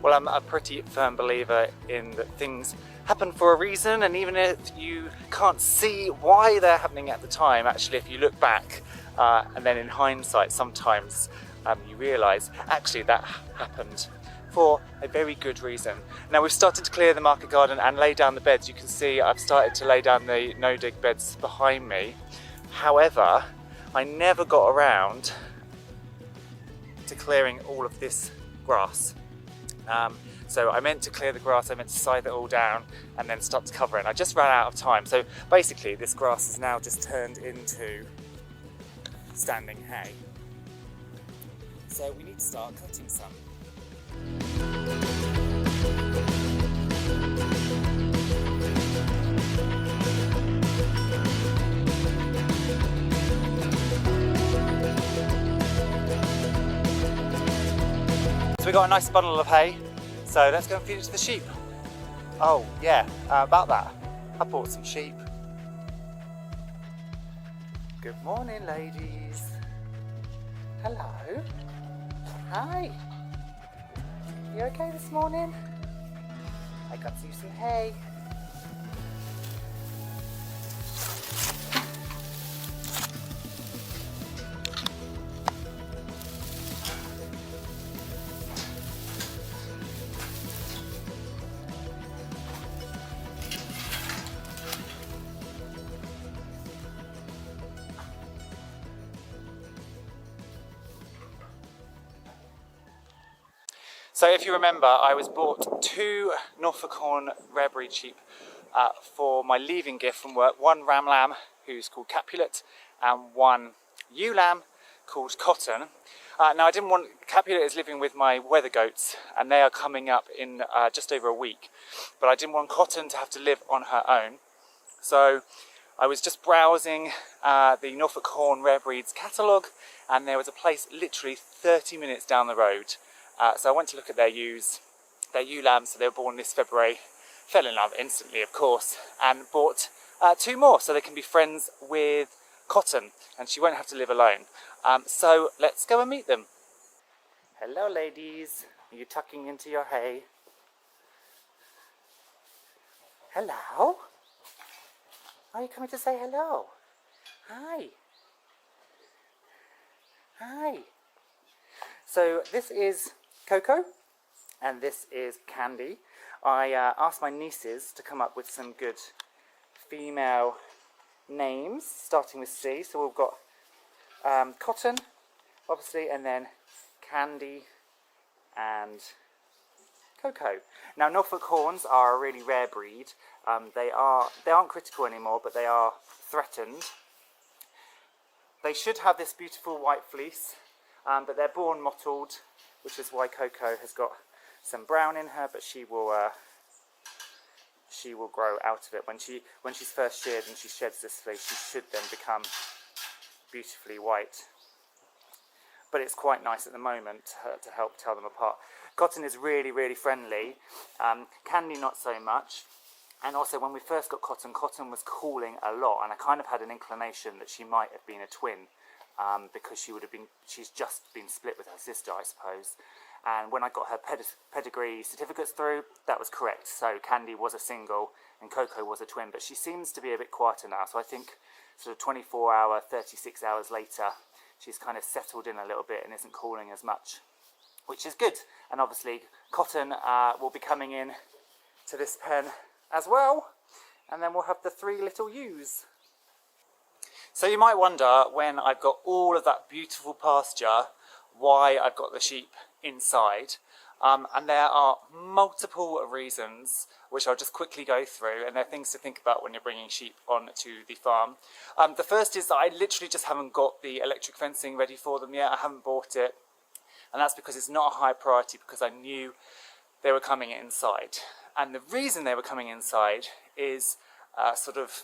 Well, I'm a pretty firm believer in that things happen for a reason, and even if you can't see why they're happening at the time, actually if you look back and then in hindsight sometimes you realise actually that happened for a very good reason. Now we've started to clear the market garden and lay down the beds. You can see I've started to lay down the no-dig beds behind me. However, I never got around to clearing all of this grass. So I meant to clear the grass, I meant to scythe it all down and then start to cover it. And I just ran out of time. So basically this grass is now just turned into standing hay. So we need to start cutting some. So we got a nice bundle of hay, so let's go and feed it to the sheep. Oh yeah, about that, I bought some sheep. Good morning ladies. Hello. Hi. You okay this morning? I got you some hay. So if you remember, I was bought 2 Norfolk Horn rare breed sheep for my leaving gift from work. One ram lamb who's called Capulet and one ewe lamb called Cotton. Now I didn't want, Capulet is living with my weather goats and they are coming up in just over a week. But I didn't want Cotton to have to live on her own. So I was just browsing the Norfolk Horn rare breeds catalogue, and there was a place literally 30 minutes down the road. So I went to look at their ewe lambs, so they were born this February, fell in love instantly of course, and bought 2 more so they can be friends with Cotton and she won't have to live alone. So let's go and meet them. Hello ladies, are you tucking into your hay? Hello? Are you coming to say hello? Hi. Hi. So this is Coco and this is Candy. I asked my nieces to come up with some good female names starting with C. So we've got Cotton obviously, and then Candy and Coco. Now Norfolk Horns are a really rare breed. They aren't critical anymore, but they are threatened. They should have this beautiful white fleece, but they're born mottled, which is why Coco has got some brown in her, but she will grow out of it. When she's first sheared and she sheds this fleece, she should then become beautifully white. But it's quite nice at the moment to help tell them apart. Cotton is really, really friendly. Candy not so much. And also when we first got Cotton, Cotton was calling a lot, and I kind of had an inclination that she might have been a twin. Because she's just been split with her sister, I suppose. And when I got her pedigree certificates through, that was correct. So Candy was a single and Coco was a twin, but she seems to be a bit quieter now. So I think sort of 24 hour, 36 hours later, she's kind of settled in a little bit and isn't calling as much, which is good. And obviously Cotton will be coming in to this pen as well. And then we'll have the 3 little ewes. So you might wonder, when I've got all of that beautiful pasture, why I've got the sheep inside. And there are multiple reasons, which I'll just quickly go through, and they're things to think about when you're bringing sheep onto the farm. The first is that I literally just haven't got the electric fencing ready for them yet. I haven't bought it, and that's because it's not a high priority, because I knew they were coming inside. And the reason they were coming inside is sort of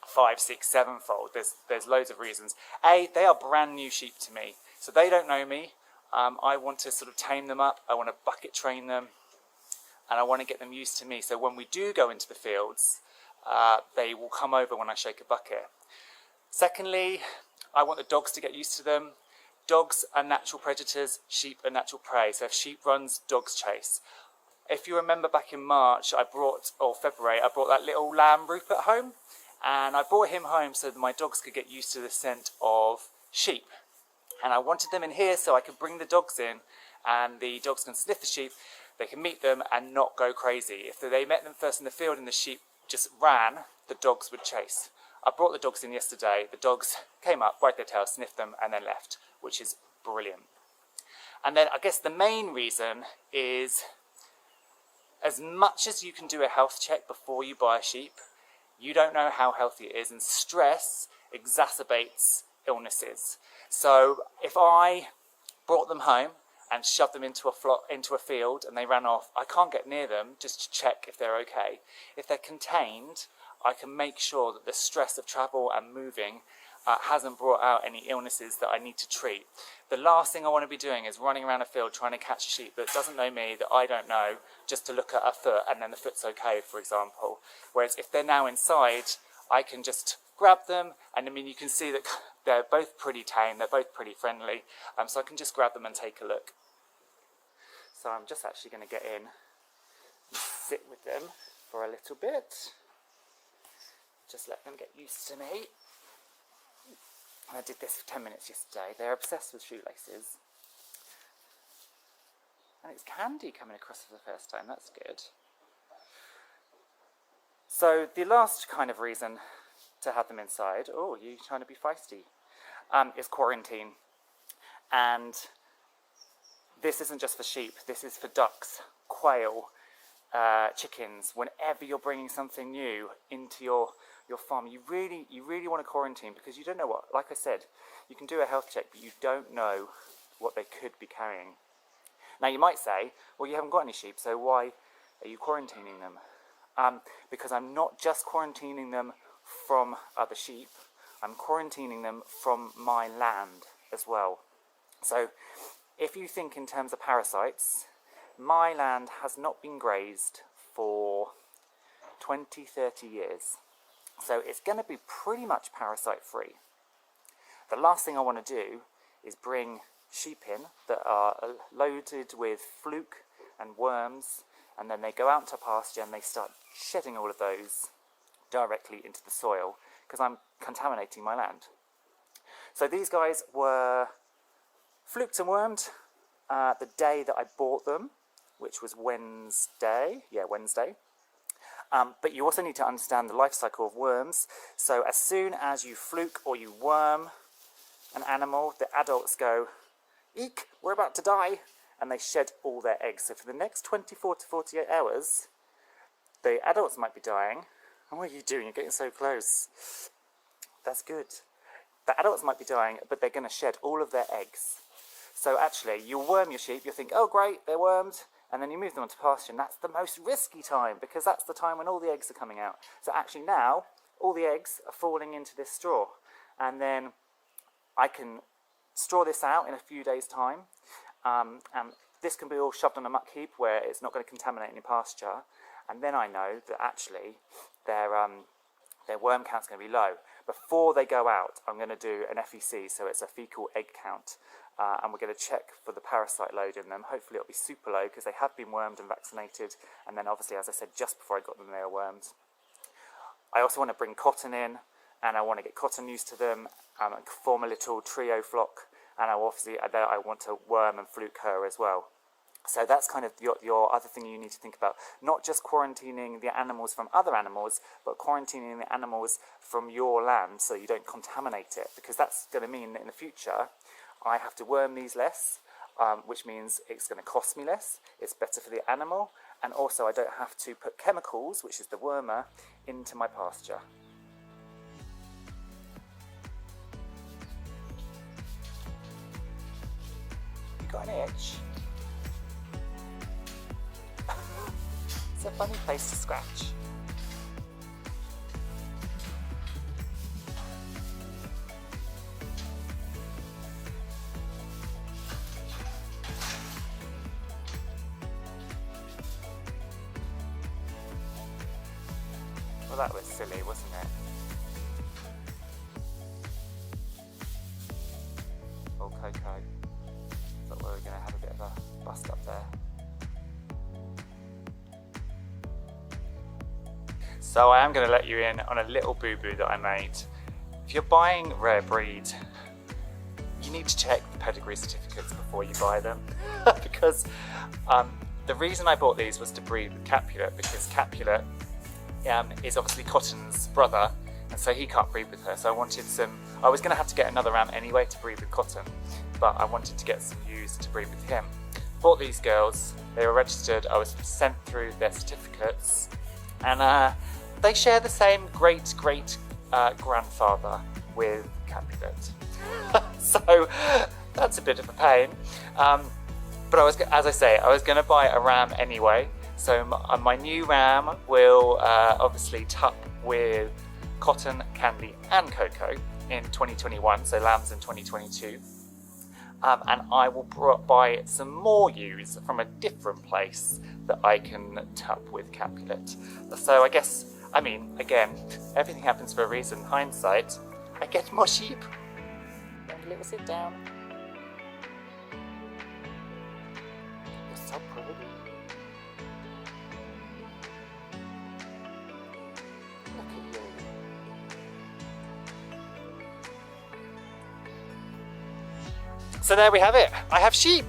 5, 6, 7-fold. There's loads of reasons. A, they are brand new sheep to me, so they don't know me. I want to sort of tame them up. I want to bucket train them, and I want to get them used to me. So when we do go into the fields, they will come over when I shake a bucket. Secondly, I want the dogs to get used to them. Dogs are natural predators, sheep are natural prey. So if sheep runs, dogs chase. If you remember back in March, or February, I brought that little lamb Rupert home, and I brought him home so that my dogs could get used to the scent of sheep. And I wanted them in here so I could bring the dogs in, and the dogs can sniff the sheep, they can meet them and not go crazy. If they met them first in the field and the sheep just ran, the dogs would chase. I brought the dogs in yesterday, the dogs came up, wagged their tails, sniffed them and then left, which is brilliant. And then I guess the main reason is, as much as you can do a health check before you buy a sheep, you don't know how healthy it is, and stress exacerbates illnesses. So if I brought them home and shoved them into a field and they ran off, I can't get near them just to check if they're okay. If they're contained, I can make sure that the stress of travel and moving hasn't brought out any illnesses that I need to treat. The last thing I want to be doing is running around a field trying to catch a sheep that doesn't know me, that I don't know, just to look at a foot and then the foot's okay, for example. Whereas if they're now inside, I can just grab them, and I mean, you can see that they're both pretty tame, they're both pretty friendly, so I can just grab them and take a look. So I'm just actually going to get in and sit with them for a little bit. Just let them get used to me. I did this for 10 minutes yesterday. They're obsessed with shoelaces. And it's Candy coming across for the first time, that's good. So the last kind of reason to have them inside, oh, you're trying to be feisty, is quarantine. And this isn't just for sheep, this is for ducks, quail, chickens. Whenever you're bringing something new into your farm, you really want to quarantine, because you don't know what, like I said, you can do a health check, but you don't know what they could be carrying. Now you might say, well, you haven't got any sheep, so why are you quarantining them? Because I'm not just quarantining them from other sheep, I'm quarantining them from my land as well. So if you think in terms of parasites, my land has not been grazed for 20-30 years. So it's going to be pretty much parasite free. The last thing I want to do is bring sheep in that are loaded with fluke and worms, and then they go out to pasture and they start shedding all of those directly into the soil, because I'm contaminating my land. So these guys were fluked and wormed the day that I bought them, which was Wednesday. But you also need to understand the life cycle of worms. So as soon as you fluke or you worm an animal, the adults go, eek, we're about to die, and they shed all their eggs. So for the next 24 to 48 hours, the adults might be dying. And what are you doing? You're getting so close. That's good. The adults might be dying, but they're going to shed all of their eggs. So actually, you worm your sheep, you think, oh great, they're wormed, and then you move them onto pasture, and that's the most risky time, because that's the time when all the eggs are coming out. So actually now, all the eggs are falling into this straw, and then I can straw this out in a few days' time, and this can be all shoved on a muck heap where it's not going to contaminate any pasture, and then I know that actually their worm count's going to be low. Before they go out, I'm going to do an FEC, so it's a fecal egg count, and we're going to check for the parasite load in them. Hopefully it'll be super low, because they have been wormed and vaccinated, and then obviously, as I said, just before I got them, they were wormed. I also want to bring cotton in, and I want to get cotton used to them, and form a little trio flock, and I want to worm and fluke her as well. So that's kind of your other thing you need to think about. Not just quarantining the animals from other animals, but quarantining the animals from your land so you don't contaminate it. Because that's going to mean that in the future, I have to worm these less, which means it's going to cost me less, it's better for the animal, and also I don't have to put chemicals, which is the wormer, into my pasture. You got an itch? It's a funny place to scratch. Well, that was silly, wasn't it? Oh, Coco. Thought we were going to have a bit of a bust up there. So I am going to let you in on a little boo-boo that I made. If you're buying rare breed, you need to check the pedigree certificates before you buy them. Because the reason I bought these was to breed with Capulet, because Capulet is obviously Cotton's brother, and so he can't breed with her. So I wanted I was going to have to get another ram anyway to breed with Cotton, but I wanted to get some ewes to breed with him. Bought these girls, they were registered, I was sent through their certificates, and they share the same great grandfather with Capulet. So that's a bit of a pain. But as I say, I was going to buy a ram anyway. So my new ram will obviously tup with Cotton, Candy and Coco in 2021, so lambs in 2022. And I will buy some more ewes from a different place that I can tup with Capulet. So I guess, I mean, again, everything happens for a reason. Hindsight, I get more sheep. Have a little sit down. You're so pretty. Look at you. So there we have it. I have sheep.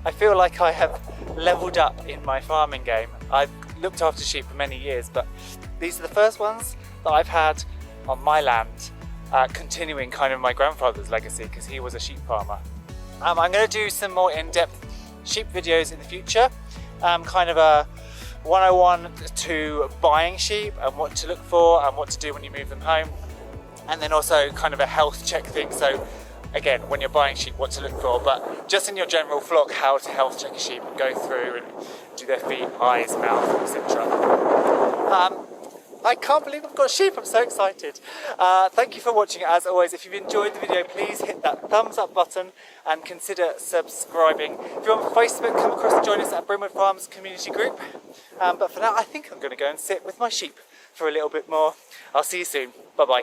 I feel like I have leveled up in my farming game. I've looked after sheep for many years, but these are the first ones that I've had on my land, continuing kind of my grandfather's legacy, because he was a sheep farmer. I'm going to do some more in-depth sheep videos in the future, kind of a 101 to buying sheep and what to look for and what to do when you move them home, and then also kind of a health check thing. So again, when you're buying sheep, what to look for, but just in your general flock, how to health check a sheep and go through and do their feet, eyes, mouth, etc. I can't believe I've got sheep, I'm so excited. Thank you for watching. As always, if you've enjoyed the video, please hit that thumbs up button and consider subscribing. If you're on Facebook, come across and join us at Brimwood Farm's community group. But for now, I think I'm going to go and sit with my sheep for a little bit more. I'll see you soon. Bye bye.